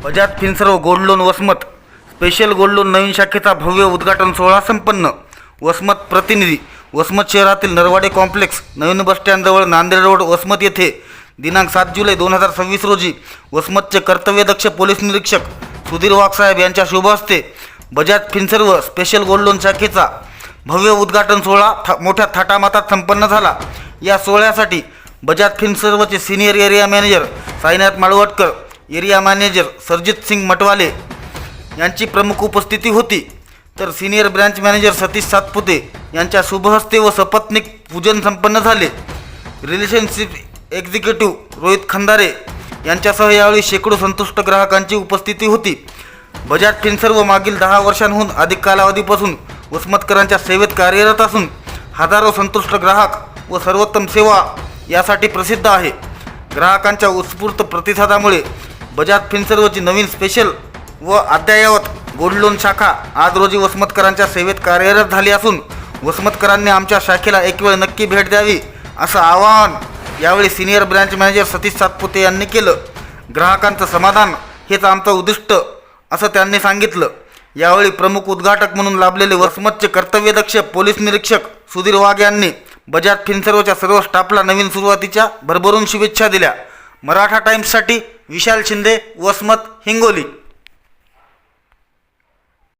Bajaj Finserv gold loan Vasmat special gold loan नवीन शाखेचा भव्य उद्घाटन सोहळा संपन्न। वसमत प्रतिनिधी वसमत शहरातील नरवाडे कॉम्प्लेक्स नवीन बस स्टँडजवळ नांदेड रोड वसमत येथे दिनांक 7 जुलै 2026 रोजी वसमतचे कर्तव्यदक्ष पोलीस निरीक्षक सुधीर वाघसाहेब यांच्या शुभ हस्ते Bajaj Finserv special gold loan शाखेचा भव्य उद्घाटन सोहळा मोठ्या थाटामाटात संपन्न झाला। या सोहळ्यासाठी बजाज फिनसर्वचे senior area manager Sainath Malwatkar, area manager Sarjit Singh Matwale यांची प्रमुख उपस्थिती होती। तर senior branch manager Satish Satpute यांच्या शुभहस्ते व सपत्नीक पूजन संपन्न झाले। रिलेशनशिप एक्झिक्युटिव्ह रोहित खंदारे यांच्यासह यावेळी शेकडो संतुष्ट ग्राहकांची उपस्थिती होती। बजाज फिनसर्व मागील 10 वर्षांहून अधिक कालावधीपासून वसमतकरांच्या सेवेत कार्यरत असून हजारो संतुष्ट ग्राहक व सर्वोत्तम सेवा यासाठी प्रसिद्ध आहे। ग्राहकांच्या उत्स्फूर्त प्रतिसादामुळे बजाज फिनसर्वची नवीन स्पेशल व अद्ययावत गोल्ड लोन शाखा आज रोजी वसमतकरांच्या सेवेत कार्यरत झाली असून वसमतकरांनी आमच्या शाखेला एक वेळ नक्की भेट द्यावी असं आवाहन यावेळी senior branch manager Satish Satpute यांनी केलं। ग्राहकांचं समाधान हेच आमचं उद्दिष्ट असं त्यांनी सांगितलं। यावेळी प्रमुख उद्घाटक म्हणून लाभलेले वसमतचे कर्तव्यदक्ष पोलीस निरीक्षक सुधीर वाघ यांनी बजाज फिनसर्वच्या सर्व स्टाफला नवीन सुरुवातीच्या भरभरून शुभेच्छा दिल्या। मराठा टाइम्ससाठी विशाल शिंदे, वसमत, हिंगोली।